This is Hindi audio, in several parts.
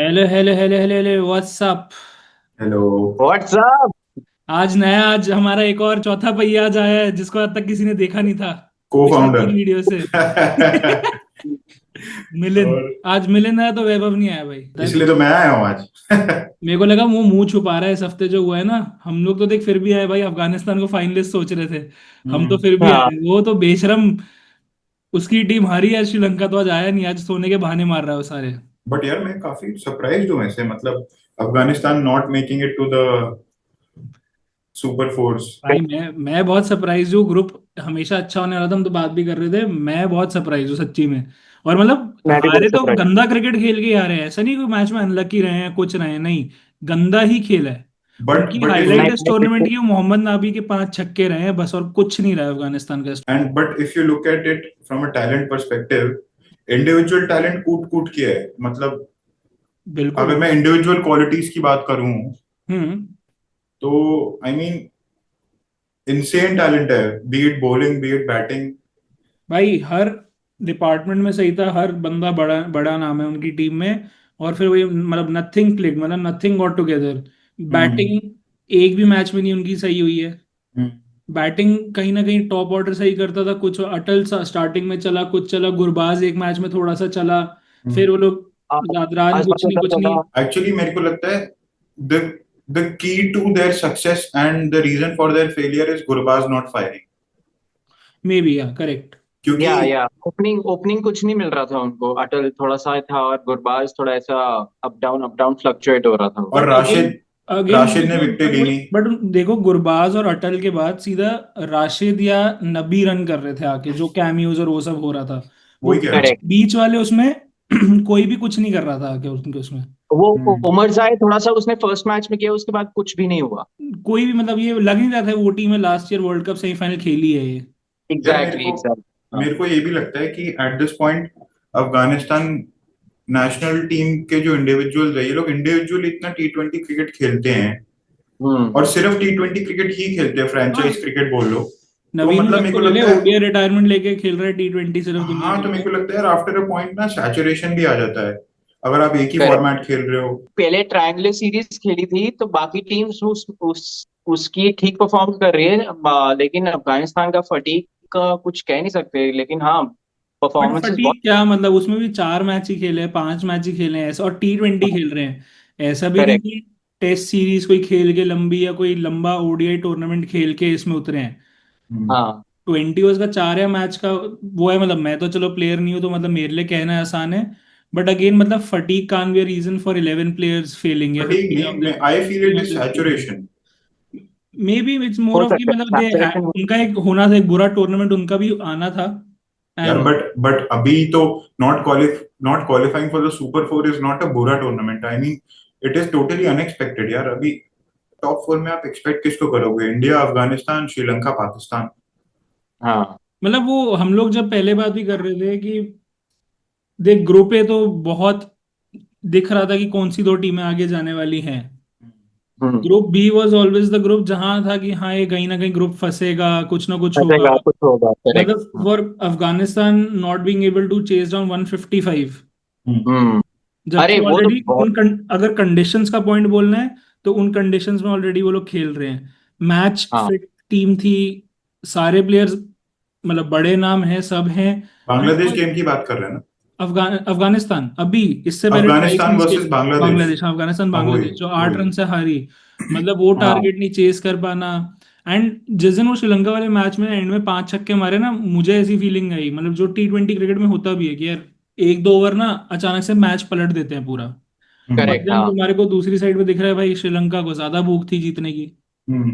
Hello hello hello hello hello what's up. Hello. What's up. आज हमारा एक और चौथा पहिया आज आया है जिसको आज तक किसी ने देखा नहीं था को पिछले फाउंडर। 3 वीडियो से। मिलिंद। और आज मिलिंद आया तो वैभव नहीं आया भाई इसलिए तो मैं आया हूँ आज। मेरे को लगा वो मुंह छुपा रहा है इस हफ्ते जो हुआ है ना। हम लोग तो देख फिर भी आए भाई, अफगानिस्तान को फाइनलिस्ट सोच रहे थे। हम तो हम्म। फिर भी आए, वो तो बेशरम। उसकी टीम हारी है श्रीलंका, तो आज आया नहीं, आज सोने के बहाने मार रहा है वो सारे। बट यार मैं काफी सरप्राइज्ड हूँ ऐसे, मतलब Afghanistan not making it to the super four. भाई मैं बहुत सरप्राइज हूँ। ग्रुप हमेशा अच्छा होने वाला था, हम तो बात भी कर रहे थे। मैं बहुत सरप्राइज हूँ सच्ची में। और मतलब मैं भी हारे बहुत तो सरप्राइज। गंदा क्रिकेट खेल के ही हारे हैं, ऐसा नहीं कोई मैच में अनलकी रहे हैं कुछ रहे हैं, नहीं। गंदा ही खेला है। उनकी बट इफ यू हाईलाइट इस टूर्नामेंट की मोहम्मद नाबी के 5 छक्के रहे हैं बस, और कुछ नहीं रहा है अफगानिस्तान का। And but if you look at it from a talent perspective, individual talent कूट कूट के है। मतलब बिल्कुल। अगर मैं इंडिविजुअल क्वालिटीज की बात करूं हम्म। तो आई मीन इनसेन टैलेंट है, B it bowling B it batting. भाई हर डिपार्टमेंट में सही था, हर बंदा बड़ा बड़ा नाम है उनकी टीम में। और फिर वही मतलब नथिंग क्लिक, मतलब नथिंग गॉट टुगेदर। हम्म। बैटिंग एक भी मैच में नहीं उनकी सही हुई है। हम्म। बैटिंग कहीं ना कहीं टॉप ऑर्डर सही करता था, कुछ अटल सा स्टार्टिंग में चला, कुछ चला, गुरबाज एक मैच में थोड़ा सा चला। हम्म। फिर वो लोग जादरान, आज कुछ नहीं मतलब कुछ नहीं। थोड़ा एक्चुअली मेरे को लगता है the the key to their success and the reason for their failure is Gurbaz not firing. Maybe, या करेक्ट। क्योंकि या ओपनिंग ओपनिंग कुछ नहीं मिल रहा था उनको। अटल थोड़ा सा था और गुरबाज थोड़ा ऐसा अप डाउन फ्लक्चुएट हो रहा था वो। और बट अगेन, राशिद राशिद ने देखो, विकेटें ली नहीं। बट देखो गुरबाज और अटल के बाद सीधा राशिद या नबी रन कर रहे थे आके, जो कैमियोज और वो सब हो रहा था। वो वही कह रहा बीच हूँ। करेक्ट। बीच वाले उसमें कोई भी कुछ नहीं कर रहा था आके उनके उसमें। वो हम्म। उमर जाए थोड़ा सा उसने फर्स्ट मैच में किया, उसके बाद कुछ भी नहीं हुआ। कोई भी मतलब ये लग नहीं रहा था वो टीम है last year world cup semifinal खेली है ये। यार मेरे एग्जैक्टली को एग्जैक्टली। हाँ। मेरे को ये भी लगता है कि at this point Afghanistan national team के जो इंडिविजुअल्स है, ये लोग इंडिविजुअली इतना टी20 क्रिकेट खेलते हैं हम्म। और सिर्फ टी20 क्रिकेट ही खेलते हैं, हाँ, फ्रेंचाइज क्रिकेट बोल लो। तो नवीन मतलब उलक मेरे को को ले ले, लगता है, ओडीआई रिटायरमेंट लेके खेल रहा है T20 सिर्फ दुनिया हाँ, के तो मेरे लिए। को लगता है यार आफ्टर अ पॉइंट ना सैचुरेशन भी आ जाता है अगर आप एक ही करेक्ट। फॉर्मेट खेल रहे हो। पहले ट्रायंगुलर सीरीज खेली थी तो बाकी टीम्स उसकी ठीक परफॉर्म कर रही है, लेकिन अफगानिस्तान का फटीक का कुछ कह नहीं सकते, लेकिन हाँ बट परफॉर्मेंसेस बहुत। फटीक क्या मतलब, उसमें भी 4 मैच ही खेले हैं, 5 मैच ही खेले हैं ऐसा, और T20 खेल रहे हैं। ऐसा भी नहीं करेक्ट। कि टेस्ट सीरीज कोई खेल के लंबी, या कोई लंबा ओडीआई टूर्नामेंट खेल के इसमें उतरे हैं। हम्म। हाँ। 20 ओवर्स का 4 या मैच का वो है। मतलब मैं तो चलो प्लेयर नहीं हूँ, तो मतलब मेरे लिए कहना आसान है। बट अगेन मतलब fatigue can be reason for 11 players failing, या फिर फटीग थ्री ऑफ नहीं, देम, मैं I feel three it of is them failing. Saturation. Maybe it's more हो ऑफ कि सकता मतलब है दे सैचुरेशन। उनका एक होना था, एक बुरा टूर्नामेंट उनका भी आना था। यार एंड बट अभी तो not qualifying for the super four is not a बुरा tournament, I mean it is totally unexpected यार। अभी टॉप फोर में आप एक्सपेक्ट किसको करोगे? इंडिया, अफगानिस्तान, श्रीलंका, पाकिस्तान। हाँ। मतलब वो हम लोग जब पहले बात भी कर रहे थे कि देख ग्रुप ए तो बहुत दिख रहा था कि कौन सी 2 टीमें आगे जाने वाली हैं। Hmm. Group B was always the group जहां था कि हाँ ये कहीं ना कहीं ग्रुप फंसेगा, कुछ ना कुछ होगा। फंसेगा कुछ होगा। करेक्ट। मतलब for Afghanistan not being able to chase down 155, hmm. Hmm. जबकि अरे वो तो ऑलरेडी बहुत। अगर कंडीशंस का पॉइंट बोलना है तो उन कंडीशंस में ऑलरेडी वो लोग खेल रहे हैं। मैच हाँ। फिट टीम थी, सारे प्लेयर्स मतलब बड़े नाम हैं, सब हैं। एंड बांग्लादेश गेम की बात कर रहे हैं ना? अफगानिस्तान अभी इससे पहले ट्राई अफगानिस्तान सीरीज वर्सेस खेली। बांग्लादेश। बांग्लादेश, हाँ, अफगानिस्तान हाँ, वही बांग्लादेश जो आठ वही। रन से हारी। मतलब वो हाँ। टारगेट नहीं चेज कर पाना। एंड जिस दिन वो श्रीलंका वाले मैच में एंड में 5 छक्के मारे ना, मुझे ऐसी फीलिंग आई, मतलब जो T20 क्रिकेट में होता भी है कि यार 1-2 ओवर ना अचानक से मैच पलट देते हैं पूरा। और हम्म। करेक्ट। देन हाँ। तुम्हारे को दूसरी साइड पे दिख रहा है भाई, श्रीलंका को ज्यादा भूख थी जीतने की। हम्म।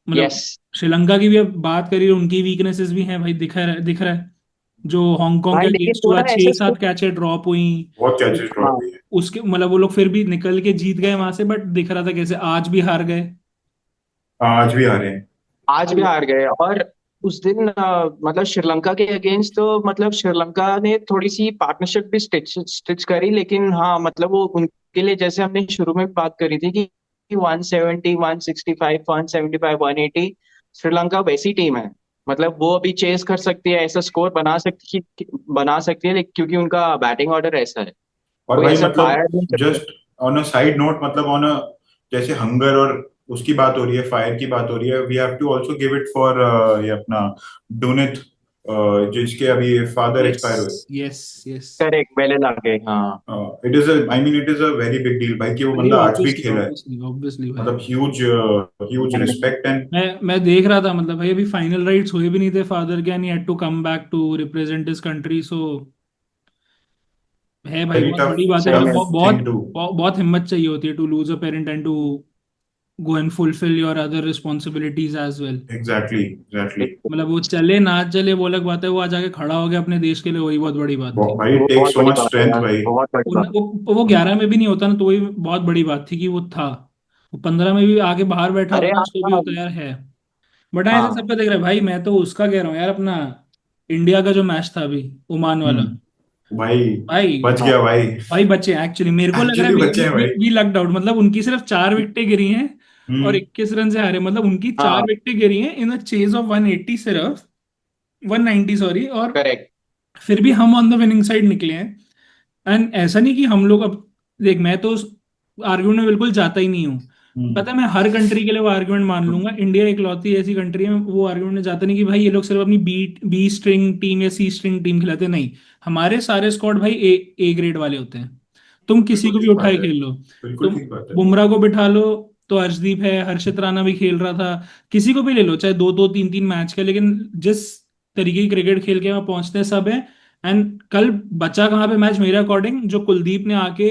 मतलब यस। श्रीलंका की भी अब बात करिए, उनकी वीकनेसेस भी हैं भाई, दिख रहा है। जो हांगकांग के भाई लेकिन अगेंस्ट हुआ, थोड़ा छह ऐसा सात कैचे ड्रॉप हुई। बहुत कैचेस ड्रॉप हाँ। हुई है। उसके मतलब वो लोग फिर भी निकल के जीत गए वहां से, बट दिख रहा था कैसे आज भी हार गए। हाँ, आज भी आ रहे हैं। आज भी हार गए। और उस दिन मतलब श्रीलंका के अगेंस्ट तो मतलब श्रीलंका ने थोड़ी सी पार्टनरशिप भी स्टिच स्टिच करी, लेकिन हाँ मतलब वो उनके लिए जैसे हमने शुरू में बात करी थी कि 170 165 175 180 श्रीलंका वैसी टीम है। मतलब वो अभी चेस कर सकती है, ऐसा स्कोर बना सकती है क्योंकि उनका बैटिंग ऑर्डर ऐसा है। और कोई भाई ऐसा मतलब फायर नहीं चल रहा। Just on a side note, मतलब ऑन अ, जैसे हंगर और उसकी बात हो रही है, फायर की बात हो रही है, we have to also give it for ये अपना डोनिथ, जिसके अभी फादर यस, एक्सपायर हुए। Yes, yes. करेक्ट, पहले लागे, हाँ। It is I mean it is a very big deal भाई कि वो भाई बंदा आज भी ऑब्वियसली, खेला है। ऑब्वियसली, ऑब्वियसली भाई। मतलब ह्यूज ह्यूज रिस्पेक्ट एंड मैं देख रहा था, मतलब भाई अभी फाइनल राइट्स हुए भी नहीं थे फादर के, and he had to come back to represent his country. So है भाई, वेरी बहुत टफ बड़ी बात है, सही मतलब में। बहुत बहुत थिंग टू। बहुत हिम्मत चाहिए होती है to lose a parent and to go and fulfil your other responsibilities as well. Exactly exactly. मतलब वो चले ना चले वो अलग बात है, वो आज आके खड़ा हो गया अपने देश के लिए, वही बहुत बड़ी बात थी। भाई वो टेक बहुत सो बड़ी मच बात है स्ट्रेंथ यार, भाई। बहुत बड़ी बात। वो 11 में भी नहीं होता ना तो वही बहुत बड़ी बात थी कि वो था। वो 15 में भी आके बाहर बैठा अरे होता ना हाँ, तो भी हाँ, होता यार है। बट हाँ, ऐसे हाँ। सबका देख रहा है भाई, मैं तो उसका कह रहा हूँ यार, अपना इंडिया का जो मैच था अभी, ओमान वाला। भाई भाई, बच हाँ, गया भाई। भाई बच्चे एक्चुअली मेरे को लग रहा है एक्चुअली बचे हैं भाई। वी लक्ड आउट, मतलब उनकी सिर्फ 4 विकेटें गिरी हैं और हम्म 21 रन से हारे, मतलब उनकी चार हाँ। विकेटें गिरी हैं इन अ चेज ऑफ 180 सिर्फ, 190 सॉरी। और करेक्ट। फिर भी हम ऑन द विनिंग साइड निकले हैं। एंड ऐसा नहीं कि हम लोग अब, देख मैं तो उस आर्ग्यूमेंट में बिल्कुल जाता ही नहीं हूँ। हम्म पता है मैं हर कंट्री के लिए वो आर्ग्यूमेंट मान लूंगा, इंडिया इकलौती ऐसी कंट्री है वो आर्ग्यूमेंट में जाता नहीं कि भाई ये लोग सिर्फ अपनी बी बी स्ट्रिंग टीम या सी स्ट्रिंग टीम खिलाते, नहीं। हमारे सारे स्क्वाड भाई ए ग्रेड वाले होते हैं। तुम किसी बिल्कुल को भी ठीक उठाए बात है। खेल लो। बिल्कुल तुम ठीक बात है। बुमराह को बिठा लो तो अर्शदीप है, हर्षित राणा भी खेल रहा था। किसी को भी ले लो, चाहे दो दो तीन तीन मैच के, लेकिन जिस तरीके की क्रिकेट खेल के वहां पहुंचते हैं सब है। एंड कल बचा कहाँ पे मैच मेरे अकॉर्डिंग, जो कुलदीप ने आके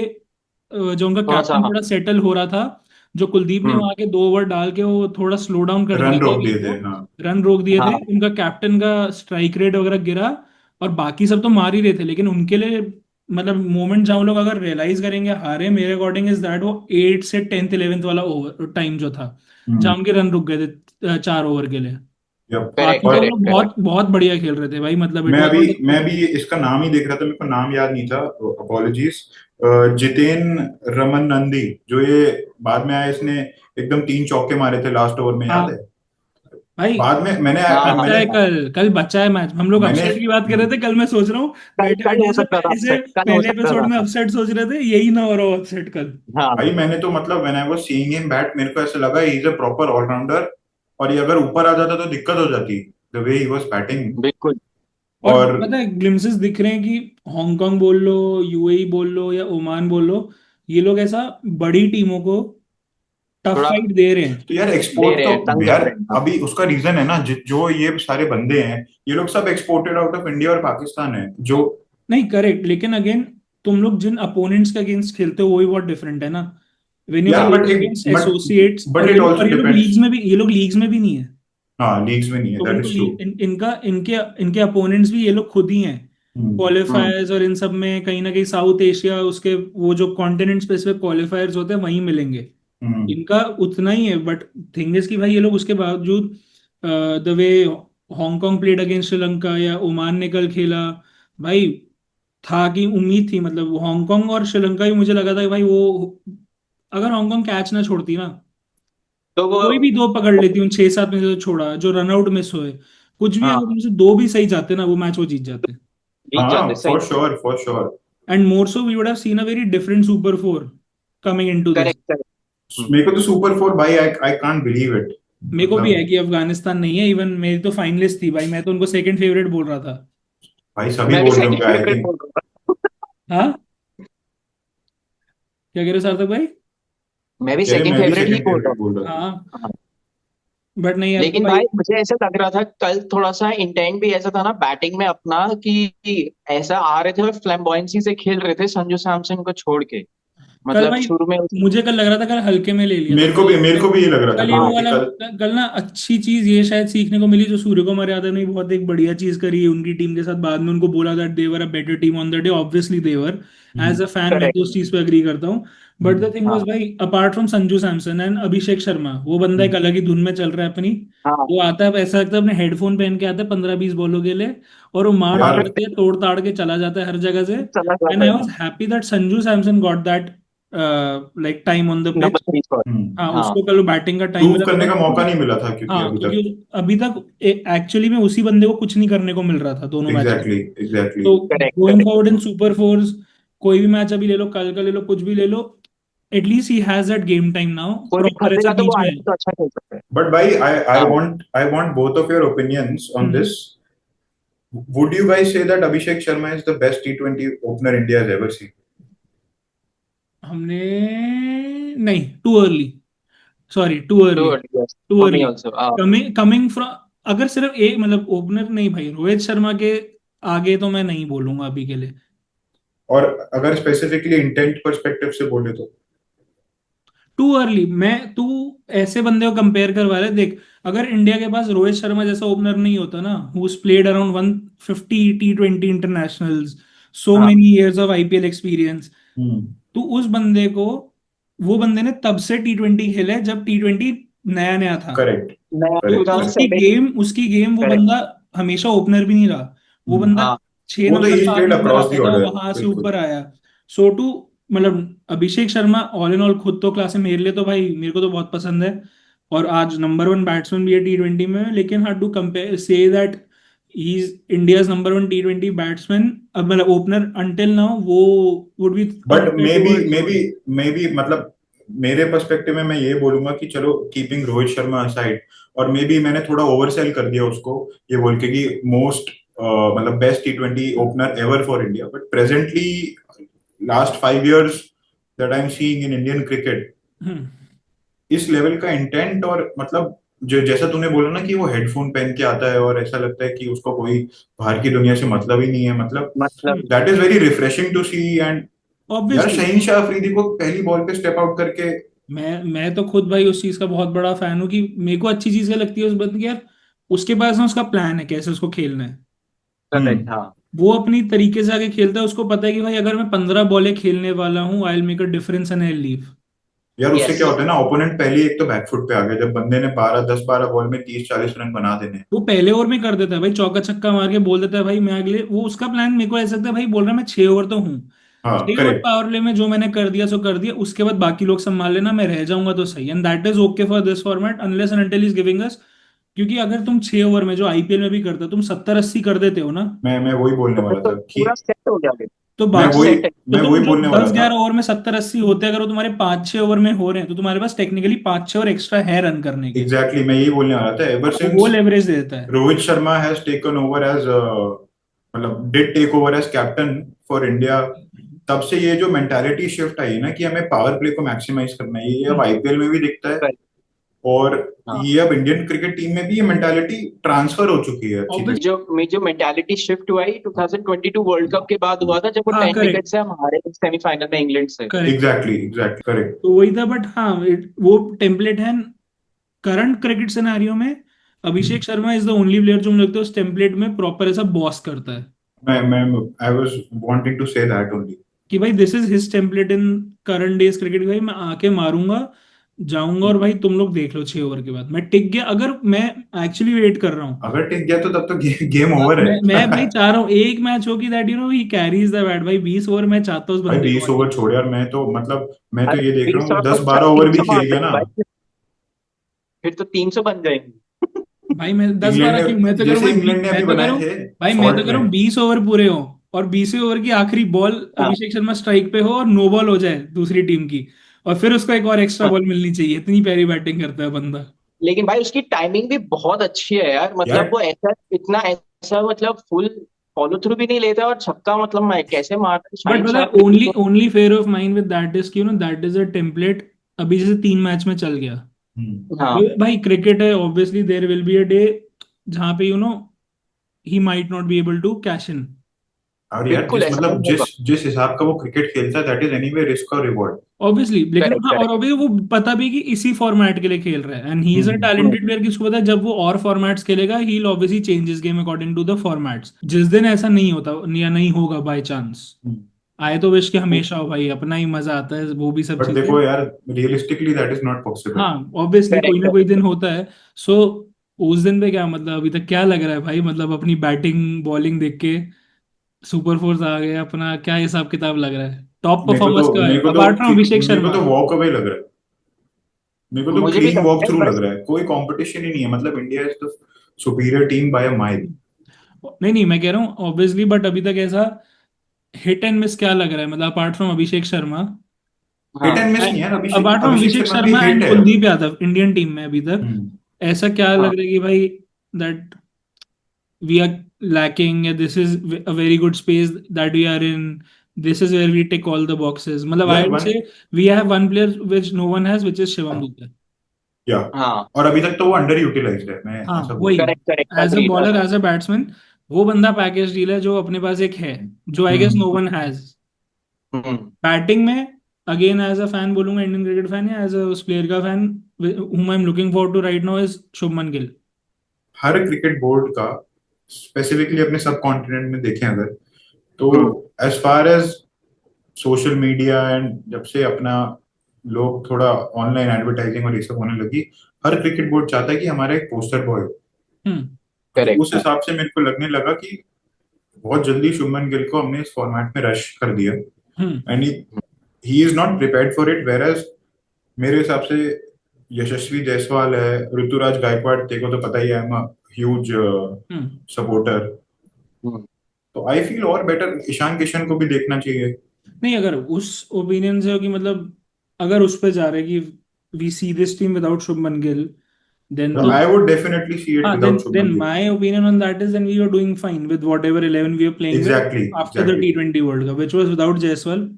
जो उनका थोड़ा सा, कैप्टन हाँ। थोड़ा सेटल हो रहा था, जो कुलदीप ने हम्म। वहां के 2 ओवर डाल के वो थोड़ा स्लो डाउन कर दिया रन था रोक दिए गेम थे को, हाँ। रन रोक दिए थे, हाँ। उनका कैप्टन का स्ट्राइक रेट वगैरह गिरा। और बाकी सब तो मार ही रहे थे, लेकिन उनके लिए मतलब मोमेंट जहाँ वो लोग अगर रियलाइज करेंगे हारे, मेरे अकॉर्डिंग इज दैट वो 8 से 10th 11th वाला ओवर टाइम जो था, जहाँ हम्म उनके रन रुक गए थे 4 ओवर के लिए। यप। करेक्ट, बाकी तो वो और लोग करेक्ट, करेक्ट। बहुत बहुत बढ़िया खेल रहे थे भाई, मतलब इट मैं अभी वाज। मैं भी इसका नाम ही देख रहा था, मेरे को नाम याद नहीं था, अपॉलॉजीज। जितेन रमन नंदी, जो ये बाद में आया, इसने एकदम 3 चौके मारे थे लास्ट ओवर में, याद है? हाँ भाई, बाद में हाँ, हाँ, बच्चा मैंने है कल, कल बच्चा है मैच, हम लोग मैंने अपसेट की बात कर रहे थे कल, मैं सोच रहा हूँ कल बैठे कल बैठे हो ऐसे सकता था ऐसे अपसेट, कल हो पहले सकता एपिसोड में था। अपसेट सोच रहे थे, यही ना हो रहा हो अपसेट कल। हाँ। भाई मैंने तो मतलब when I was seeing him bat, मेरे को ऐसा लगा he is a proper allrounder. और ये अगर ऊपर आ जाता तो दिक्कत हो जाती, the way he was batting. बिल्कुल। और और पता है ग्लिम्सेस दिख रहे हैं कि हांगकांग बोल लो, यूएई बोल लो या ओमान बोल लो, ये लोग ऐसा बड़ी टीमों को टफ थोड़ा फाइट दे रहे हैं। तो यार दे एक्सपोर्ट रहे तो हैं, तंग कर यार, रहे हैं, हाँ। अभी उसका रीजन है ना, जो ये सारे बंदे हैं, ये लोग सब एक्सपोर्टेड आउट ऑफ इंडिया और पाकिस्तान है जो। नहीं करेक्ट, लेकिन अगेन तुम लोग जिन अपोनेंट्स के अगेंस्ट खेलते हो वही बहुत डिफरेंट है ना। वेन यू यार बट प्लेइंग एक against but associates, but it also और ये लोग डिपेंड्स। लीग्स में भी, ये लोग लीग्स में भी नहीं है। हाँ लीग्स में नहीं है, तो दैट उनको इज ट्रू। इनका इनके इनके अपोनेंट्स भी ये लोग खुद ही हैं। हम्म हम्म। क्वालिफायर्स और इन सब में कहीं ना कहीं साउथ एशिया, उसके वो जो कॉन्टिनेंट स्पेसिफिक क्वालिफायर्स होते हैं वहीं मिलेंगे। हम्म इनका उतना ही है, बट थिंग इज कि भाई ये लोग उसके बावजूद the way Hong Kong played against Sri Lanka या ओमान ने कल खेला भाई, था कि उम्मीद थी, मतलब हांगकांग और श्रीलंका भी मुझे लगा था कि भाई वो अगर हांगकांग कैच ना छोड़ती ना, तो वो कोई भी दो पकड़ लेती, उन 6 7 में से जो छोड़ा, जो रनआउट मिस हुए, कुछ भी अगर हाँ, उनसे दो भी सही जाते ना वो मैच वो जीत जाते। जीत हाँ जाते, सही। For sure for sure. And more so we would have seen a very different super four coming into this. Correct, correct. मेरे को तो सुपर फोर भाई, आई कांट बिलीव इट। मेरे को भी है मतलब कि अफगानिस्तान नहीं है, इवन मेरी तो फाइनलिस्ट थी भाई, मैं तो उनको सेकंड फेवरेट बोल रहा था। भाई सभी मैं भी बोल रहे सेकंड होंगे आई फेवरेट थिंक। बोल रहा हूँ। हाँ, क्या कह रहे हो सार्थक भाई? मैं भी कह रहे सेकंड मैं भी फेवरेट ही सेकंड बोल रहा फेवरेट बोल रहा था। हाँ, हूँ। बट नहीं अब तो लेकिन भाई। भाई मुझे ऐसा लग रहा था कल, थोड़ा सा इंटेंट भी ऐसा था ना बैटिंग में अपना, कि ऐसा आ रहे थे और फ्लैम्बॉयंसी से खेल रहे थे संजू सैमसन को छोड़ के। कल मतलब भाई शुरू में मुझे कल लग रहा था कल हल्के में ले लिया था मेरे को भी ये लग रहा था कल ये ब्रो वो हाँ, कि वाला। कल। कल ना अच्छी चीज ये शायद सीखने को मिली, जो सूर्य कुमार यादव ने बहुत एक बढ़िया चीज करी है उनकी टीम के साथ, बाद में उनको बोला that they were a better team on the day, obviously they were. As hmm a fan मैं करेक्ट। तो उस चीज पे अग्री करता हूँ। बट द थिंग वाज हाँ, भाई, apart from Sanju Samson and Abhishek Sharma, वो बंदा एक हम्म अलग ही धुन में चल रहा है अपनी। हाँ, वो आता है ऐसा लगता है अपने हेडफोन पहन के आता है 15 20 बॉलों के लिए, और वो मार यार मार के तोड़ ताड़ के चला जाता है हर जगह से। चला एंड जाता आई है। Was happy that Sanju Samson got that like time on the number pitch. 3 पर। हाँ, हाँ, उसको कल बैटिंग का टाइम प्रूव मिला करने था का मौका क्योंकि, नहीं मिला था क्योंकि हाँ अभी क्योंकि तक। अभी तक एक्चुअली में उसी बंदे को कुछ नहीं करने को मिल रहा था दोनों मैचेस एग्जैक्टली में। एग्जैक्टली। तो correct, going correct. Forward in super force, कोई भी मैच अभी ले लो, कल का ले लो, कुछ भी ले लो, at least he has that game time now, कोई भी प्रॉपर ऐसे खरीदेगा तो बीच वो में है। आएगा तो अच्छा खेल सकता है। But bhai, I हाँ want both of your opinions on hmm. this. Would you guys say that Abhishek Sharma is the best T20 opener India has ever seen? हमने नहीं, टू अर्ली, सॉरी टू तो early, yes too for me early. Also. Coming coming from, अगर सिर्फ एक मतलब ओपनर नहीं भाई, रोहित शर्मा के आगे तो मैं नहीं बोलूंगा अभी के लिए। और अगर स्पेसिफिकली इंटेंट पर्सपेक्टिव से बोले तो टू अर्ली, मैं तू ऐसे बंदे को कंपेयर करवा रहे, देख, अगर इंडिया के पास रोहित शर्मा जैसा ओपनर नहीं होता ना, who played around 150 T20 internationals, so हाँ many years of IPL experience, hmm तो उस बंदे को, वो बंदे ने तब से T20 खेला है जब T20 नया नया था। करेक्ट नया तो करेक्ट करेक्ट उसकी गेम वो करेक्ट। बंदा हमेशा ओपनर भी नहीं रहा। वो बंदा हाँ 6 नंबर, वो तो ही 7 प्लेड नंबर अक्रॉस द आता था, ऑर्डर वहां से बिल्कुल ऊपर आया। सो टू, मतलब Abhishek Sharma all in all खुद तो क्लास है मेरे लिए, तो भाई मेरे को तो बहुत पसंद है, और आज नंबर वन बैट्समैन भी है T20 में, लेकिन हाँ, टू कंपेयर से that he is India's number one T20 batsman, अब मतलब ओपनर अंटिल नाउ, वो would be but compare maybe towards maybe Rohit. Maybe मतलब मेरे पर्सपेक्टिव में मैं ये बोलूंगा कि चलो कीपिंग रोहित शर्मा असाइड, और मे बी मैंने थोड़ा ओवरसेल कर दिया उसको ये बोल के कि मोस्ट मतलब best T20 opener ever for India, but presently last 5 years that I am seeing in Indian cricket, hmm. इस लेवल का इंटेंट, और मतलब जो जैसा तूने बोला ना कि वो हेडफोन पहन के आता है और ऐसा लगता है कि उसको कोई बाहर की दुनिया से मतलब ही नहीं है, मतलब मतलब that is very refreshing to see. And यार ऑब्वियसली, शहीन शाह अफरीदी को पहली बॉल पे स्टेप आउट करके मैं तो खुद भाई उस चीज का बहुत बड़ा फैन हूँ, कि मेरे को अच्छी चीज क्या लगती है उस बंदे की, यार उसके पास ना उसका प्लान है कैसे उसको खेलना है। करेक्ट। हम्म हाँ वो अपनी तरीके से आगे खेलता है, उसको पता है कि भाई अगर मैं 15 बॉलें खेलने वाला हूँ, I will make a difference and I leave. यार उससे यस क्या होता है ना, ओपोनेंट पहले ही एक तो बैकफुट पे आ गया, जब बंदे ने 12 10 12 बॉल में 30 40 रन बना देने हैं। वो पहले ओवर में कर देता है भाई, चौका छक्का मार के बोल देता है भाई मैं अगले, वो उसका प्लान मेरे को ऐसा लगता है भाई, बोल रहा है मैं 6 ओवर तो हूँ, हाँ 6 ओवर करेक्ट। पावर प्ले में जो मैंने कर दिया सो कर दिया, उसके बाद बाकी लोग संभाल लेना, मैं रह जाऊंगा तो सही, and that is okay for this format unless and until is giving us. क्योंकि अगर तुम 6 ओवर में, जो आईपीएल में भी करते हो, तुम 70 80 कर देते हो ना, मैं वही बोलने तो फिर वाला तो था कि पूरा सेट हो गया फिर। तो मैं बाकी, वही सेट है। तो मैं तुम वही जो बोलने वाला दस था। ग्यारह ओवर में 70 80 होते हैं, अगर वो तुम्हारे 5 6 ओवर में हो रहे हैं, तो तुम्हारे पास टेक्निकली 5 6 ओवर एक्स्ट्रा है रन करने के, एग्जैक्टली मैं यही बोलने वाला था, एवर तो वो सिंस लेवरेज दे देता है। Rohit Sharma has taken over as मतलब did take over as captain for India, तब से ये जो मेंटालिटी शिफ्ट आई ना कि हमें पावर प्ले को मैक्सिमाइज करना है, ये अब हम्म। आईपीएल में भी दिखता है, करेक्ट। और हाँ ये अब इंडियन क्रिकेट टीम में भी ये मेंटालिटी ट्रांसफर हो चुकी है अच्छी ऑब्वियस, तरीके जो मेंटालिटी शिफ्ट हुआ ही 2022 वर्ल्ड कप के बाद हुआ था, जब वो हाँ 10 विकेट करेक्ट, से हम हारे सेमीफाइनल में इंग्लैंड से। से। करेक्ट। Exactly exactly correct. तो वही था, बट हाँ, वो टेम्पलेट है करंट क्रिकेट सिनेरियो में। Abhishek Sharma is the only player जो मुझे लगता है उस टेम्पलेट में प्रॉपर ऐसा बॉस करता है, मैं I was wanting to say that only. कि भाई this is his template in current days cricket, भाई मैं आके मारूंगा, जाऊंगा, और भाई तुम लोग देख लो 6 ओवर के बाद मैं टिक गया, अगर मैं एक्चुअली वेट कर रहा हूँ। अगर टिक गया तो तब तो गेम ओवर है। मैं भाई चाह रहा हूँ एक मैच हो कि that he carries the bat, भाई 20 ओवर मैं चाहता हूँ उस भाई बंदे को 20 ओवर छोड़ यार, मैं तो मतलब मैं तो अरे ये देख रहा 20 हूँ और तो 10 12 ओवर भी 300 खेल मार गया देंगे ना। भाई। फिर तो 300 बन जाएंगे। भाई मैं दस इंग्लैंड बारह क्यों, मैं तो ने कह रहा हूँ जैसे भाई इंग्लैंड ने अभी मैं तो कह बनाए रहा हूँ थे भाई, मैं तो सॉल्ट कह रहा हूँ में। 20 ओवर पूरे हो, और 20वें ओवर की आखिरी बॉल हाँ अभिषेक शर्मा स्ट्राइक पे हो और नो बॉल हो जाए दूसरी टीम की, और फिर उसको एक और एक्स्ट्रा हाँ। बॉल मिलनी चाहिए, इतनी प्यारी बैटिंग करता है बंदा। लेकिन भाई उसकी टाइमिंग भी बहुत अच्छी है यार, मतलब यार वो ऐसा इतना ऐसा मतलब फुल फॉलो थ्रू भी नहीं लेता, और छक्का मतलब मैं कैसे मारता है बट शाहिन पता शाह है, अफरीदी ओनली को। Only fair of mind with that is कि दैट इज अ टेम्पलेट, अभी जैसे 3 मैच में चल गया, हाँ भाई क्रिकेट है, obviously there will be a day जहां पे he might not be able to cash in. और यार बिल्कुल जिस ऐसा मतलब होगा। जिस हिसाब का वो क्रिकेट खेलता है दैट इज एनीवे रिस्क और रिवॉर्ड। ऑब्वियसली, लेकिन करेक्ट हाँ, और करेक्ट। ऑब्वियसली वो पता भी कि इसी फॉर्मेट के लिए खेल रहा है, and he is a hmm talented player, किसको पता है जब वो और फॉर्मेट्स खेलेगा he will obviously change his game according to the formats, जिस दिन ऐसा नहीं होता या नहीं होगा बाय चांस, आए तो विश के हमेशा हो भाई, अपना ही मजा आता है वो भी सब बट चीजें। देखो यार realistically that is not possible. हाँ ऑब्वियसली कोई ना करेक्ट। कोई दिन होता है। सो उस दिन पे क्या मतलब, अभी तक क्या लग रहा है भाई, मतलब अपनी बैटिंग बॉलिंग देख के सुपर फोर्स आ गए, अपना क्या हिसाब किताब लग रहा है, टॉप परफॉर्मर्स का है अपार्ट फ्रॉम अभिषेक मेरे को शर्मा। तो वॉक अवे लग रहा है। मेरे को तो मुझे भी क्लीन लगता वॉक है थ्रू बस। लग रहा है, कोई कंपटीशन ही नहीं है, मतलब India is the superior team by a mile. नहीं नहीं, मैं कह रहा हूँ ऑब्वियसली, बट अभी तक ऐसा हिट एंड मिस क्या लग रहा है, मतलब apart from Abhishek Sharma, hit and हाँ मिस नहीं यार, अभिषेक अपार्ट फ्रॉम अभिषेक अभिषेक शर्मा भी शर्मा हिट एंड है। कुलदीप यादव इंडियन टीम में अभी तक हम्म। ऐसा क्या हाँ लग रहा है कि भाई that we are lacking, this is a very good space that we are in, this is where we tick all the boxes, मतलब I यार would one, say we have one player which no one has, which is Shivam Dube. या, हाँ, और अभी तक तो वो अंडर यूटिलाइज्ड है, मैं हाँ ऐसा वही, बोलूँ। Correct correct, as a agreed bowler agreed. As a batsman वो बंदा पैकेज डील है जो अपने पास एक है, जो I guess no hmm. One has hmm. Batting में। अगेन एज अ फैन बोलूंगा, इंडियन क्रिकेट फैन या एज अ उस प्लेयर का fan whom I am looking for to right now is Shubman Gill. हर क्रिकेट बोर्ड का, स्पेसिफिकली अपने सब कॉन्टिनेंट में देखें अगर, तो hmm. As far as social media and जब से अपना लोग थोड़ा ऑनलाइन एडवर्टाइजिंग और ये सब होने लगी, हर क्रिकेट बोर्ड चाहता है कि हमारा एक पोस्टर बॉय हो। हम्म। तो करेक्ट, उस हाँ। हिसाब से मेरे को लगने लगा कि बहुत जल्दी शुभमन गिल को हमने इस फॉर्मेट में रश कर दिया, hmm. And he is not prepared for it, whereas मेरे हिसाब से यशस्वी जायसवाल है, ऋतुराज गायकवाड़, तेको तो पता ही है, I am huge hmm. Supporter. Hmm. तो आई फील और बेटर ईशान किशन को भी देखना चाहिए। नहीं, अगर उस ओपिनियन से हो कि मतलब अगर उस पे जा रहे कि we see this team without Shubman Gill, then तो I would definitely see it हाँ, without then Shubman Gill. my opinion on that is then we were doing fine with whatever 11 we were playing with exactly after the exactly. T20 World Cup, which was without Jaiswal,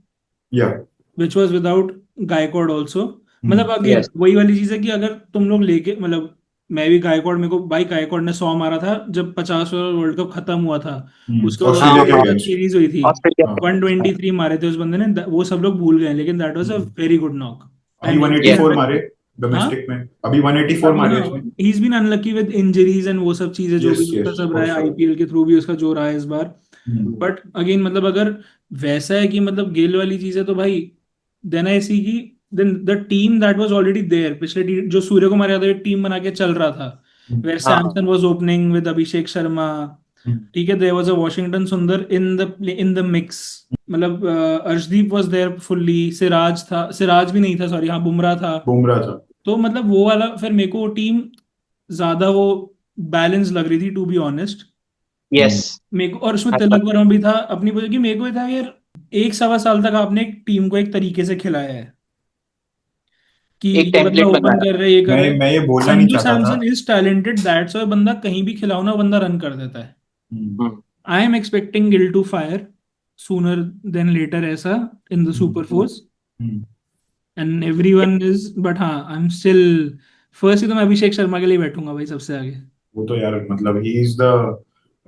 या। which was without Gaikwad also। मतलब हम्म। Again yes. वही वाली चीज है कि अगर तुम लोग लेके मतलब मैं भी गायकवाड, मेरे को भाई गायकवाड ने 100 मारा था जब 50 वर्ल्ड कप खत्म हुआ था, उसके बाद ऑस्ट्रेलिया के हाँ, ऑस्ट्रेलिया के साथ अगेंस्ट। सीरीज हुई थी, ऑस्ट्रेलिया। हाँ। 123 मारे थे उस बंदे ने, वो सब लोग भूल गए, लेकिन that was a very good knock. अभी एंड ही बीन 184 मारे हाँ, डोमेस्टिक में, अभी 184 अभी मारे हाँ, इसने। He is been unlucky with injuries and वो सब चीजें जो भी यस उसका यस सब रहा फॉर है, श्योर। आईपीएल के थ्रू भी उसका जो रहा है इस बार। बट अगेन मतलब अगर वैसा है कि मतलब गेल वाली चीज है तो भाई देन आई सी की then the team that was already there, पिछले जो सूर्य कुमार यादव एक टीम बना के चल रहा था, वेयर हाँ। Samson was opening with Abhishek Sharma, ठीक है, देयर वाज अ वॉशिंगटन सुंदर इन द मिक्स, मतलब Arshdeep was there fully, Siraj था, सिराज भी नहीं था सॉरी, हाँ बुमराह था। बुमराह था। तो मतलब वो वाला फिर मेरे को टीम ज्यादा वो बैलेंस लग रही थी टू बी ऑनेस्ट यस। मेरे को, और उसमें तिलक वर्मा भी था अपनी वजह की, मेरे को ये था यार एक सवा साल तक आपने एक टीम को एक तरीके से खिलाया है कि एक ये बंदा टेम्पलेट ओपन बनाया। कर रहा है, ये कर रहा है। मैं ये बोलना नहीं संजू चाहता था। Samson is talented that's why बंदा कहीं भी खिलाओ ना बंदा रन कर देता है। Hmm. Hmm. I am expecting Gill to fire sooner than later ऐसा in the hmm. Super fours hmm. And everyone is, but हाँ आई एम स्टिल फर्स्ट ही तो मैं अभिषेक शर्मा के लिए बैठूंगा भाई सबसे आगे। वो तो यार मतलब ही इज द,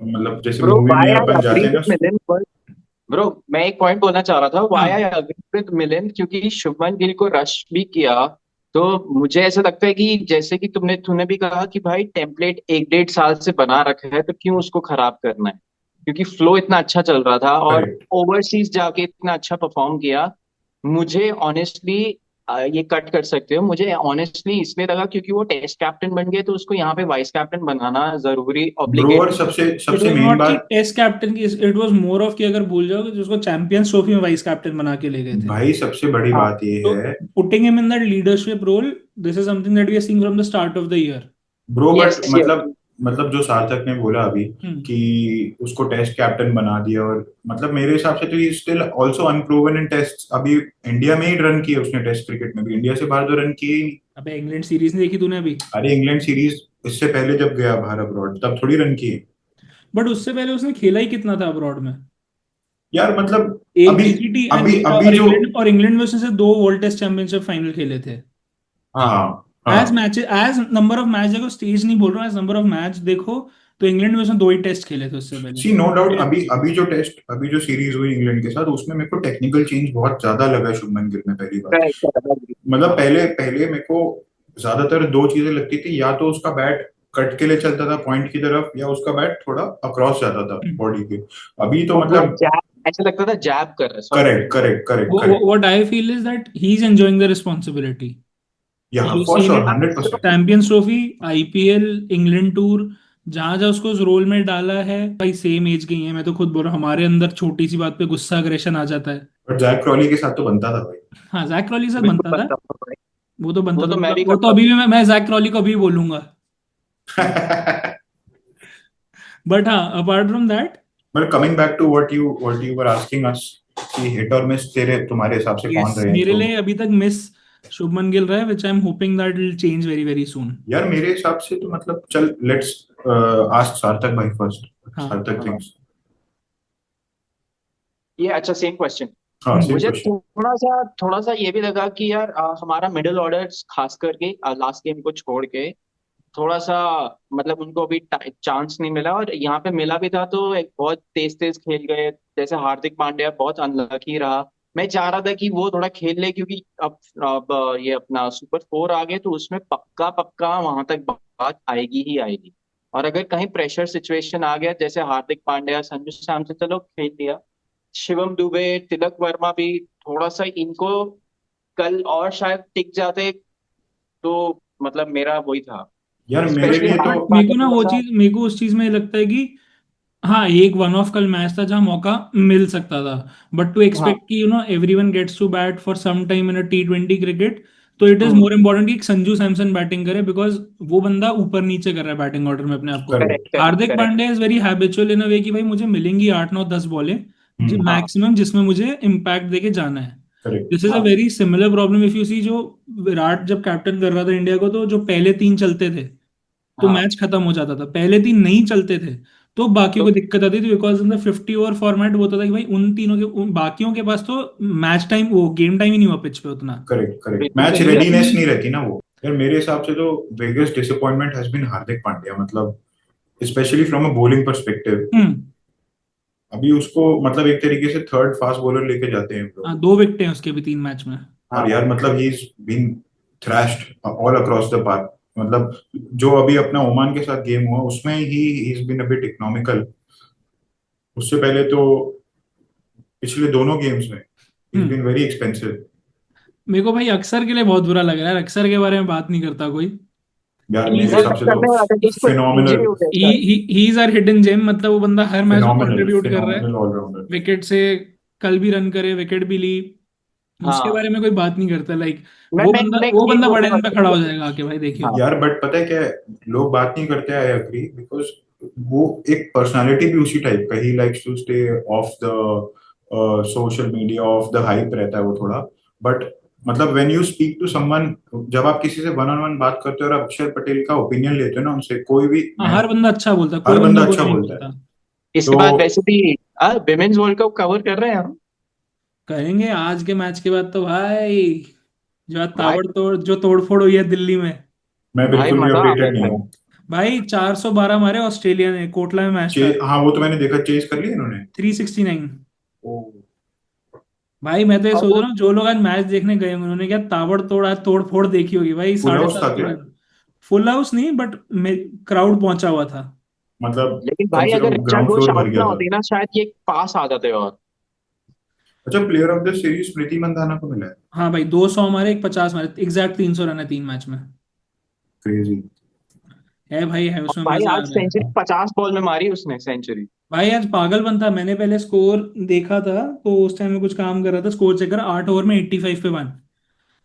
मतलब जैसे ब्रो मूवी में व्हाई आई अपन अग्री जाते हैं विद ना। मिलिन, ब्रो मैं एक पॉइंट बोलना चाह रहा था, व्हाई आई हाँ। अग्री विद मिलिन, क्योंकि शुभमन गिल को रश भी किया। तो मुझे ऐसा लगता है कि जैसे कि तुमने तूने भी कहा कि भाई टेम्पलेट 1 1.5 साल से बना रखा है, तो क्यों उसको खराब करना है, क्योंकि फ्लो इतना अच्छा चल रहा था और करेक्ट। ओवरसीज जाके इतना अच्छा परफॉर्म किया। मुझे ऑनेस्टली ये कट कर सकते हो, मुझे ऑनेस्टली इसलिए लगा क्योंकि वो टेस्ट कैप्टन बन गए, तो उसको यहाँ पे वाइस कैप्टन बनाना जरूरी ब्रो और ऑब्लिगेटरी। सबसे इट सबसे वाज मेन नॉट कि बात, टेस्ट कैप्टन की, इट वाज मोर ऑफ कि अगर भूल जाओगे तो उसको चैंपियंस ट्रॉफी में वाइस कैप्टन बना के ले गए थे। भाई सबसे बड़ी हाँ। बात ये तो है। Putting him in that leadership role, this is something that we are seeing from the start of the year. Bro but yes yes. मतलब जो सार्थक ने बोला अभी हम्म। कि उसको टेस्ट कैप्टन बना दिया, और मतलब मेरे हिसाब से तो ये स्टिल आल्सो अनप्रूवन इन टेस्ट। अभी इंडिया में ही रन किए उसने, टेस्ट क्रिकेट में भी इंडिया से बाहर तो रन किए ही नहीं। अबे इंग्लैंड सीरीज नहीं देखी तूने अभी? अरे इंग्लैंड सीरीज इससे पहले जब गया बाहर अब्रॉड तब थोड़ी रन किए। बट उससे पहले उसने खेला ही कितना था अब्रॉड में? यार मतलब एक अभी जीसीटी एंड अभी अभी जो, और इंग्लैंड में उसने से दो वर्ल्ड टेस्ट चैंपियनशिप फाइनल खेले थे। हाँ एज हाँ। Match as number of match देखो, स्टेज नहीं बोल रहा हूँ, एज नंबर ऑफ मैच देखो तो इंग्लैंड में उसने दो ही टेस्ट खेले थे उससे पहले। सी नो डाउट, अभी अभी जो टेस्ट, अभी जो सीरीज हुई इंग्लैंड के साथ, उसमें मेरे को टेक्निकल चेंज बहुत ज्यादा लगा शुभमन गिल में, पहली बात। करेक्ट। मतलब पहले पहले मेरे को ज्यादातर दो चीजें लगती थी, या तो उसका बैट कट के लिए चलता था पॉइंट की तरफ, या उसका बैट थोड़ा अक्रॉस जाता था बॉडी के। अभी तो वो मतलब जैब, ऐसा लगता था जैब कर रहा है, sorry. Correct correct correct correct. What I feel is that he is enjoying the responsibility. Yeah you foreseen sure it, 100%। Champions trophy, IPL, England tour, जहां जहां उसको उस रोल में डाला है भाई सेम एज के ही है, मैं तो खुद बोल रहा हूँ हमारे अंदर छोटी सी बात पे गुस्सा अग्रेशन आ जाता है। बट जैक क्रॉली के साथ तो बनता था भाई। हाँ जैक क्रॉली के साथ बिल्कुल बनता था, बनता था भाई। वो तो बनता वो था, तो मैं भी वो तो करता अभी भी मैं जैक क्रॉली को अभी बोलूंगा। बट हाँ apart from that But coming back to what you were asking us कि हिट और मिस तेरे तुम्हारे हिसाब से कौन यस, रहे हैं मेरे तो लिए अभी तक मिस शुभमन गिल रहा है, which I am hoping that will change very very soon. यार मेरे हिसाब से तो मतलब चल लेट्स आस्क सार्थक भाई फर्स्ट। हाँ। सार्थक हाँ, थिंग्स। ये अच्छा सेम क्वेश्चन। हाँ सेम मुझे क्वेश्चन। थोड़ा सा ये भी लगा कि यार हमारा मिडिल ऑर्डर खास करके लास्ट गेम को छोड़ के थोड़ा सा मतलब उनको अभी चांस नहीं मिला, और यहाँ पे मिला भी था तो एक बहुत तेज तेज खेल गए। जैसे हार्दिक पांड्या बहुत अनलकी रहा। मैं चाह रहा था कि वो थोड़ा खेल ले, क्योंकि अब ये अपना सुपर फोर आ गए तो उसमें पक्का पक्का वहां तक बात आएगी ही आएगी। और अगर कहीं प्रेशर सिचुएशन आ गया, जैसे हार्दिक पांड्या संजू सैमसन चलो खेल दिया, शिवम दुबे, तिलक वर्मा भी थोड़ा सा इनको कल और शायद टिक जाते तो मतलब मेरा वही था। यार मेरे स्पेशली लिए तो हार्दिक मेरे को पांड्या ना थोड़ा वो सा। चीज, मेरे को उस चीज में ये लगता है कि हाँ, एक वन ऑफ कल मैच था जहां मौका मिल सकता था, बट टू हाँ। एक्सपेक्ट कि everyone gets to bat for some time in a T20 cricket, तो it is hmm. More important कि एक संजू सैमसन बैटिंग करे, बिकॉज वो बंदा ऊपर नीचे कर रहा है बैटिंग ऑर्डर में अपने आप को। Correct. Correct correct Hardik correct. Pandya is very habitual in a way कि भाई मुझे मिलेंगी 8 9 10 बॉलें हम्म। हाँ। मैक्सिमम, जिसमें मुझे इम्पैक्ट देके जाना है। करेक्ट। दिस इज अ हाँ। Very similar problem if you see, जो विराट जब कैप्टन कर रहा था इंडिया को, तो जो पहले 3 चलते थे तो हाँ। मैच खत्म हो जाता था, पहले 3 नहीं चलते थे तो बाकियों को तो दिक्कत आती थी, because in the 50 over format वो होता था कि भाई उन तीनों के बाकियों के पास तो मैच टाइम, वो गेम टाइम ही नहीं हुआ पिच पे उतना। करेक्ट। करेक्ट। बिल्कुल मैच सही ये कह रहे रेडीनेस चीज। नहीं रहती ना वो। यार मेरे हिसाब से तो biggest disappointment has been Hardik Pandya मतलब specially from a bowling perspective. Hmm. अभी उसको मतलब एक तरीके से थर्ड फास्ट बॉलर लेके जाते हैं हम लोग। हाँ, 2 विकेट हैं उसके भी 3 मैच में। हो। और हाँ। यार मतलब he is been thrashed all across the park. मतलब जो अभी अपना ओमान के साथ गेम हुआ उसमें he is been a bit economical. उससे पहले तो पिछले दोनों गेम्स में is hmm. Been very expensive. मेरे को भाई अक्सर के लिए बहुत बुरा लग रहा है, अक्सर के बारे में बात नहीं करता कोई। यार ही मेरे वो हिसाब सब से तो करने वाला था कि उसको फिनोमिनल। इंजरी हो गया शायद। He is our hidden gem, मतलब वो बंदा हर मैच में फिनोमिनल कंट्रीब्यूट कर रहा है फिनोमिनल ऑलराउंडर। विकेट से। कल भी रन करे, विकेट भी ली, उसके हाँ। बारे में कोई बात नहीं करता। लाइक मैं वो मैं बंदा मैं वो यही बंदा बड़े बोलने दिन वाला पे था खड़ा हो कि जाएगा आके, भाई देखियो। हाँ। यार बट पता है क्या है लोग बात नहीं करते आई एग्री बिकॉज वो एक पर्सनालिटी भी उसी टाइप का he likes to stay off the social media off the hype रहता है वो थोड़ा। बट मतलब when you speak to someone जब आप किसी से वन ऑन वन बात करते हो और अक्षर पटेल का ओपिनियन लेते हो ना उनसे कोई भी हाँ, मैं हर बंदा अच्छा बोलता है, हर कोई बंदा बंदा बुरा अच्छा नहीं बोलता है। बोलता। इसके तो बाद वैसे भी विमेन्स वर्ल्ड कप कवर कर रहे हैं हम। करेंगे आज के मैच के बाद तो भाई, जो आज भाई ताबड़तोड़ जो तोड़फोड़ हुई है दिल्ली में। मैं भाई बिल्कुल भी मजा आ गया अपडेटेड नहीं था हूँ। यार। भाई 412 मारे ऑस्ट्रेलिया ने, कोटला में मैच था। हाँ वो तो मैंने देखा चेज कर लिया इन्होंने। 369। ओ। भाई मैं तो ये और सोच वो रहा हूँ, जो लोग आज मैच देखने गए होंगे उन्होंने क्या ताबड़तोड़ आज तोड़ फोड़ देखी होगी भाई। फुल साढ़े हाउस सात था सौ क्या? रन फुल हाउस नहीं, बट क्राउड पहुंचा हुआ था। मतलब लेकिन कम भाई से अगर कम रक्षा ग्राउंड घोष फ्लोर भर आउट ना गया था। होती ना शायद ये पास आ जाते। और अच्छा प्लेयर ऑफ द सीरीज स्मृति मंदाना को मिला है। हाँ भाई, 200 मारे, एक 50 मारे, एग्जैक्ट 300 रन है 3 मैच में। क्रेजी। है भाई, है उसमें भाई मजा आ आज रहा है। सेंचुरी 50 बॉल में मारी उसने सेंचुरी। भाई आज पागलपन था, मैंने पहले स्कोर देखा था तो उस टाइम में कुछ काम कर रहा था, स्कोर चेक करा, 8 ओवर में 85 पे 1।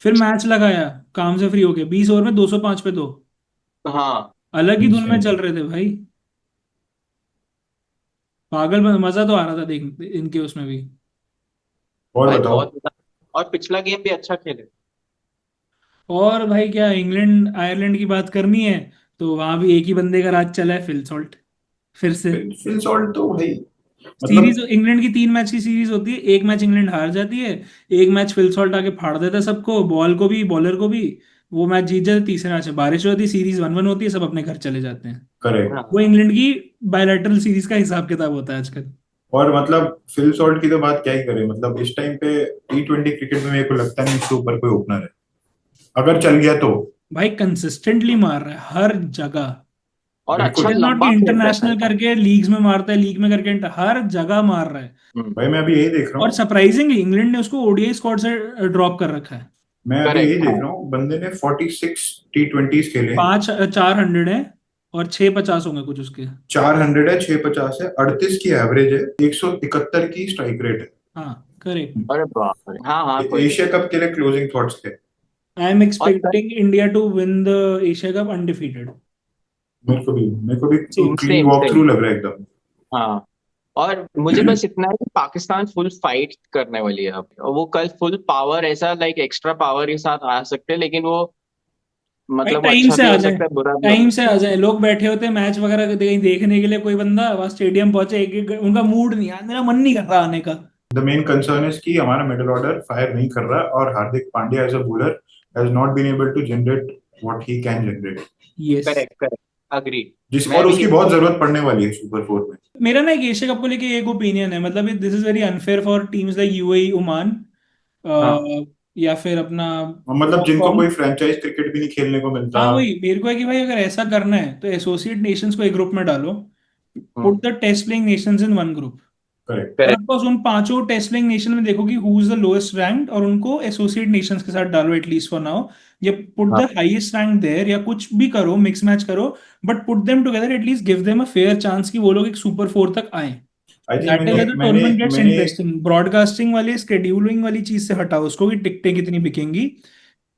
फिर मैच लगाया, काम से फ्री हो गया, 20 ओवर में 205 पे 2। हाँ। अलग ही धुन में इंसेंट। चल रहे थे भाई। पागल, मजा तो आ रहा था देख इनके उसमें भी। और भाई बताओ। बहुत मजा। और पिछला गेम भी अच्छा खेले। और भाई क्या, इंग्लैंड आयरलैंड की बात करनी है तो वहां भी एक ही बंदे का राज चला है, फिल सॉल्ट। फिर से फिल सॉल्ट तो भाई सीरीज, मतलब इंग्लैंड की 3 मैच की सीरीज होती है, एक मैच इंग्लैंड हार जाती है, एक मैच फिल सॉल्ट आके फाड़ देता है सबको, बॉल को भी बॉलर को भी। वो मैच जीत जाते, तीसरे मैच में बारिश हो जाती है, सीरीज 1-1 होती है, सब अपने घर चले जाते हैं। करेक्ट। वो हाँ। इंग्लैंड की बायलैटरल सीरीज का हिसाब किताब होता है आजकल। और मतलब फिल सॉल्ट की तो बात क्या ही करें मतलब इस टाइम पे T20 क्रिकेट में मेरे को लगता नहीं इसके ऊपर कोई ओपनर है अगर चल गया तो। भाई कंसिस्टेंटली मार रहा है हर जगह। और इट अच्छा बिल्कुल। इज नॉट कि लंबा खेलता है इंटरनेशनल भाई। करके लीग्स में मारता है, लीग में करके हर जगह मार रहा है। भाई मैं अभी यही देख रहा और हूँ। सरप्राइजिंगली इंग्लैंड ने उसको ओडीआई स्क्वाड से ड्रॉप कर रखा है। मैं अभी यही करेक्ट देख हाँ। रहा हूँ बंदे ने 46 T20s खेले हैं। 400 है और 650 होंगे कुछ उसके। 400 है 650 है 38 की एवरेज है 171 की स्ट्राइक रेट है। हाँ, करेक्ट। अरे बाप रे हाँ हाँ कोई नहीं। एशिया कप के लिए क्लोजिंग थॉट्स थे। आई एम और expecting India to win the Asia Cup undefeated. मेरे को भी same. Clean same walk same. Through लग रहा है एकदम। हाँ। और मुझे बस इतना है कि पाकिस्तान फुल फाइट करने वाली है अब, और वो कल फुल पावर ऐसा लाइक एक्स्ट्रा पावर के साथ आ सकते हैं, लेकिन वो भाई मतलब वो टाइम अच्छा से भी आ हो जाए, सकता है, बुरा भी हो टाइम से सकता आ है। जाए, लोग बैठे होते हैं मैच वगैरह कहीं देखने के लिए, कोई बंदा वहां स्टेडियम पहुंचे, एक एक उनका मूड नहीं है, मेरा मन नहीं कर रहा आने का। द मेन कंसर्न इज कि हमारा मिडिल ऑर्डर फायर नहीं कर रहा और Hardik Pandya as a bowler has not been able to generate what he can generate, yes. Correct correct, agree. जिस मैं और भी उसकी यही बहुत बोल जरूरत पड़ने वाली है सुपर फोर में। मेरा ना एक एशिया कप को लेके एक ओपिनियन है, मतलब this is very unfair for teams like UAE, Oman, हाँ या फिर अपना मतलब जिनको हांगकांग। कोई फ्रेंचाइज क्रिकेट भी नहीं खेलने को मिलता। हाँ वही मेरे को है कि भाई अगर ऐसा करना है तो एसोसिएट नेशंस को एक ग्रुप में डालो, put the test playing nations in one group, correct. और करेक्ट। ऑफकोर्स उन पांचों टेस्ट प्लेइंग नेशन में देखो कि who is the lowest ranked, और उनको एसोसिएट नेशंस के साथ डालो एटलीस्ट फॉर नाउ, या पुट हाँ द हाईएस्ट रैंक देयर, या कुछ भी करो, मिक्स मैच करो, but put them together, at least give them a fair chance कि वो लोग एक सुपर फोर तक आए। आई थिंक दैट इज मैंने द मैंने टूर्नामेंट गेट्स मैंने इंटरेस्टिंग, ब्रॉडकास्टिंग वाले स्केड्यूलिंग वाली चीज से हटाओ उसको कि टिकटें कितनी बिकेंगी।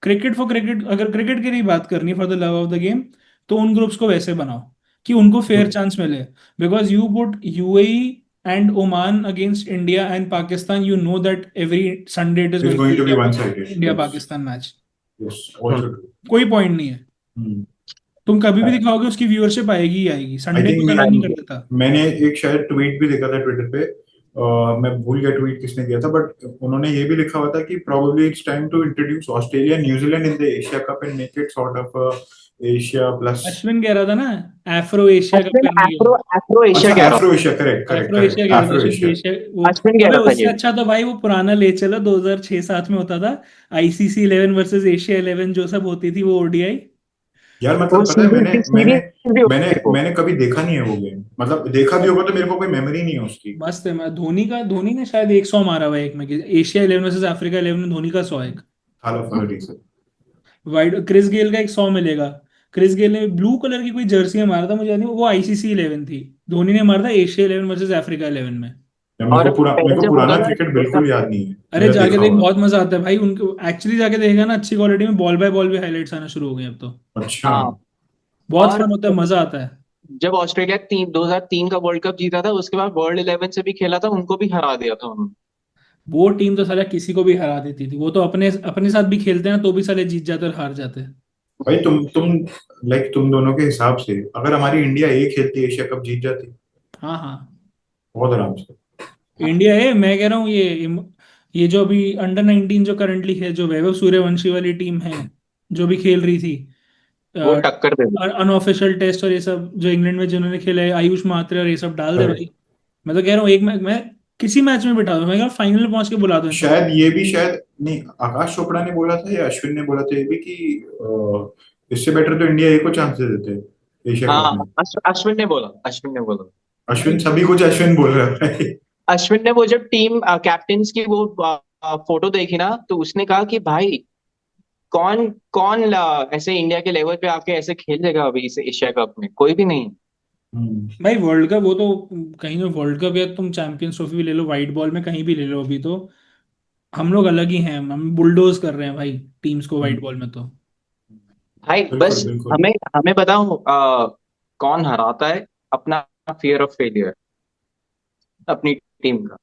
क्रिकेट फॉर क्रिकेट, अगर क्रिकेट की नहीं बात करनी for the love of the game, तो उन ग्रुप्स को वैसे बनाओ कि उनको फेयर चांस मिले, because you put UAE and Oman against India and Pakistan, you know that every Sunday it is is going to going to be one be sided, India yes. Pakistan match. Yes, also true. कोई पॉइंट नहीं है, तुम कभी भी दिखाओगे उसकी व्यूअरशिप आएगी ही आएगी, आई संडे थिंक को अलग नहीं कर देता। मैंने एक शायद ट्वीट भी देखा था ट्विटर पे, मैं भूल गया ट्वीट किसने किया था, बट उन्होंने ये भी लिखा हुआ था कि probably it's time to introduce Australia New Zealand in the Asia Cup and make it sort of a Asia plus। Ashwin कह रहा था ना एफ्रो एशिया कप अश्विन करने के एफ्रो लिए, एफ्रो एशिया अच्छा, कह रहा Afro Asia, correct Afro correct Asia correct, कह रहा था एफ्रो अश्विन, एशिया। एशिया वो। हूँ, अश्विन कह अबे रहा था उससे ये। अच्छा तो भाई वो पुराना ले चलो, 2006-7 में होता था, आईसीसी 11 वर्सेस एशिया 11 जो सब होती थी वो ओडीआई। यार वो मतलब पता है, सीरीज मैंने भी मैंने सीरीज भी मैंने होती है वो। मैंने कभी देखा नहीं है वो गेम, मतलब देखा भी होगा तो मेरे को कोई मेमोरी नहीं है उसकी। मस्त है, मैं धोनी ने शायद 100 मारा हुआ है एक में, एशिया 11 वर्सेस अफ्रीका 11 में धोनी का 100 एक। हाल ऑफ फरवरी से। वाइड क्रिस गेल का एक 100 मिलेगा। क्रिस गेल ने ब्लू कलर की कोई जर्सी में मारा था, मुझे याद नहीं, वो आईसीसी 11 थी। धोनी ने मारा था एशिया 11 वर्सेस अफ्रीका 11 में। या और मेरे पहले को जब पुराना होता था क्रिकेट होता बिल्कुल याद नहीं है, अरे मेरा जाके देखा देख, हुआ। बहुत मजा आता है भाई, उनको एक्चुअली जाके देखेगा ना अच्छी क्वालिटी में, बॉल बाय बॉल भी हाईलाइट्स आना शुरू हो गए अब तो। अच्छा। हाँ। बहुत और फन होता है, मजा आता है। जब ऑस्ट्रेलिया 2003 का वर्ल्ड कप जीता था, उसके बाद वर्ल्ड 11 से भी खेला था, उनको भी हरा दिया था उन्होंने। वो टीम तो साला किसी को भी हरा देती थी, वो तो अपने अपने साथ भी खेलते हैं ना तो भी साले जीत जाते और हार जाते हैं। भाई तुम दोनों के हिसाब से अगर हमारी इंडिया एक खेलती एशिया कप जीत जाती हाँ हाँ। बहुत आराम से। इंडिया है, मैं कह रहा हूँ ये जो अभी अंडर 19 जो करंटली है, जो वैभव सूर्यवंशी वाली टीम है, जो भी खेल रही थी, वो टक्कर दे दी। अनऑफिशियल टेस्ट और ये सब जो इंग्लैंड में जिन्होंने खेला है, आयुष मात्रे और ये सब डाल दे करेक्ट। भाई। मैं तो कह रहा हूँ एक मैच मैं किसी मैच में बिठा दूं, मैं कह रहा हूँ फाइनल में पहुंच के बुला दो इन सब। शायद ये भी शायद नहीं, आकाश चोपड़ा ने बोला था या अश्विन ने बोला था ये भी कि इससे बेटर तो इंडिया एक को चांस दे देते एशिया कप हाँ में। अश्विन ने बोला, अश्विन ने बोला। अश्विन, सभी कुछ अश्विन बोल रहा है। अश्विन ने वो जब टीम कैप्टन्स की वो फोटो देखी ना, तो उसने कहा कि भाई कौन कौन ऐसे इंडिया के लेवल पे आके ऐसे खेलेगा अभी इस एशिया कप में, कोई भी नहीं। भाई वर्ल्ड कप वो तो कहीं भी वर्ल्ड कप, या तुम चैंपियंस ट्रॉफी भी ले लो वाइट बॉल में, कहीं भी ले लो, अभी तो हम लोग अलग ही हैं, हम बुलडोज कर रहे हैं भाई टीम्स को वाइट हम्म, बॉल में तो। भाई बिल्कुल बस बिल्कुल। हमें हमें बताओ कौन हराता है अपना फियर ऑफ फेलियर अपनी टीम का।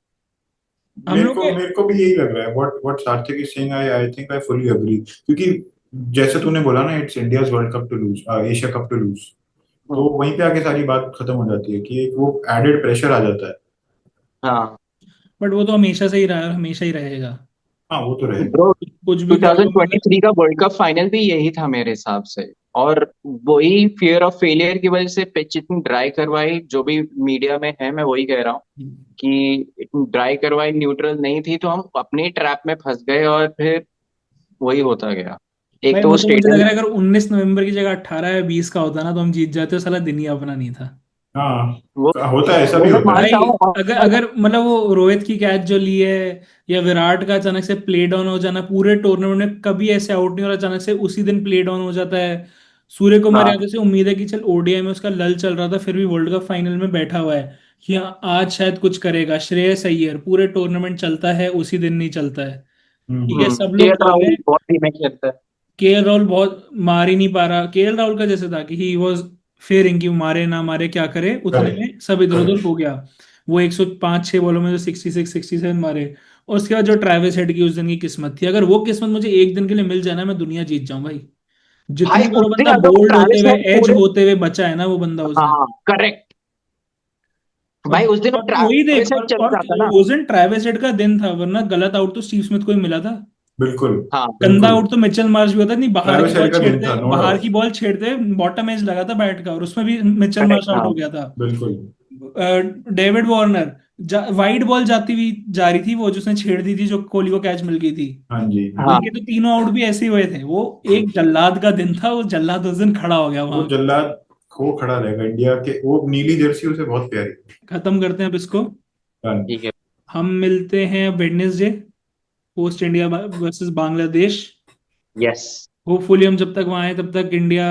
हम लोग के मेरे को भी यही लग रहा है, what Sarthak is saying, I think I fully agree, क्योंकि जैसे तूने बोला ना, it's India's World Cup to lose, Asia Cup to lose, तो हम्म, वहीं पे आके सारी बात खत्म हो जाती है कि एक वो एडेड प्रेशर आ जाता है। हाँ बट वो तो हमेशा से ही रहा है और हमेशा ही रहेगा, हाँ, वो तो रहेगा। ब्रो, कुछ भी कर लो मतलब। 2023 का वर्ल्ड कप फाइनल भी यही था मेरे हिसाब से। और वही फियर ऑफ फेलियर की वजह से पिच इतनी ड्राई करवाई, जो भी मीडिया में है मैं वही कह रहा हूँ कि इतनी ड्राई करवाई, न्यूट्रल नहीं थी, तो हम अपने ट्रैप में फंस गए और फिर वही होता गया। एक भाई तो वो वो तो मुझे लग स्टेडियम। रहा है अगर 19 नवंबर की जगह 18 या 20 का होता ना तो हम जीत जाते, साला दिन ही अपना नहीं था। हाँ, वो होता है, ऐसा वो भी मैं होता है। मानता भाई हूँ। अगर और अगर मतलब वो रोहित की कैच जो ली है, या विराट का अचानक से प्ले डाउन हो जाना, पूरे टूर्नामेंट में कभी ऐसे आउट नहीं हो रहा, अचानक से उसी दिन प्ले डाउन हो जाता है। सूर्य कुमार हाँ यादव से उम्मीद है कि चल ओडीआई में उसका लल चल रहा था, फिर भी वर्ल्ड कप फाइनल में बैठा हुआ है कि हाँ, आज शायद कुछ करेगा। श्रेयस अय्यर पूरे टूर्नामेंट चलता है, उसी दिन नहीं चलता है। ठीक है, सब लोग बोल रहे राहुल हैं बहुत धीमे खेलता है। केएल राहुल बहुत मार ही नहीं पा रहा, केएल राहुल का जैसे था कि ही वॉज फेयरिंग कि मारे ना मारे क्या करे, उतने करेक्ट में सब इधर उधर करेक्ट। हो गया। वो 105-6 बॉलों में जो 66-67 मारे। और उसके बाद जो ट्रेविस हेड की उस दिन की किस्मत थी, अगर वो किस्मत मुझे एक दिन के लिए मिल जाए ना, मैं दुनिया जीत जाऊं भाई। भाई जितनी बार उस वो दिन बंदा अगर वो बोल्ड होते ट्रैविस हुए, हेड एज पूरे, होते हुए बचा है ना वो बंदा उस दिन। हाँ करेक्ट, और भाई उस दिन वो और वही देख, ट्रैविस हेड चल और जाता ना। उस दिन ट्रेविस हेड का दिन था, वरना गलत आउट तो स्टीव स्मिथ को ही मिला था। बिल्कुल हाँ गंदा बिल्कुल। आउट तो मिचेल मार्श भी होता, नहीं ट्रैविस हेड का दिन था, नो बाहर डाउट। की बॉल छेड़ते बॉटम एज लगा था बैट का, और उसमें भी मिचेल मार्श करेक्ट, आउट हाँ हो गया था। बिल्कुल। डेविड वार्नर, वाइड बॉल जाती हुई जा रही थी, वो जिसने छेड़ दी थी, जो कोहली को कैच मिल गई थी। हाँ जी हाँ हाँ उनके जी। तो तीनों आउट भी ऐसे ही हुए थे। वो एक जल्लाद का दिन था, वो जल्लाद उस दिन खड़ा हो गया वो वहां। जल्लाद खो खड़ा रहेगा इंडिया के, वो नीली जर्सी उसे बहुत प्यारी। खत्म करते हैं अब इसको। डन। ठीक है। हम मिलते हैं Wednesday, post India versus Bangladesh. Yes. Hopefully हम जब तक वहां हैं तब तक इंडिया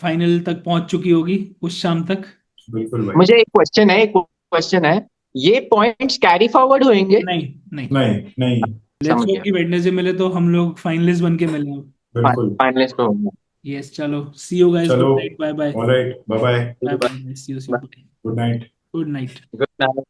फाइनल तक पहुंच चुकी होगी उस शाम तक। बिल्कुल भाई। मुझे एक क्वेश्चन है, ये पॉइंट्स कैरी फॉरवर्ड होंगे? नहीं नहीं, नहीं नहीं। लेट्स समझ होप गया। कि वेडनेसडे मिले तो हम लोग फाइनलिस्ट बन के मिले। बिल्कुल। फाइनलिस्ट में होंगे। यस, चलो, सी यू गाइस, चलो। Good night, bye bye. Alright, bye bye. Bye bye, see you, good night. Good night. Good night.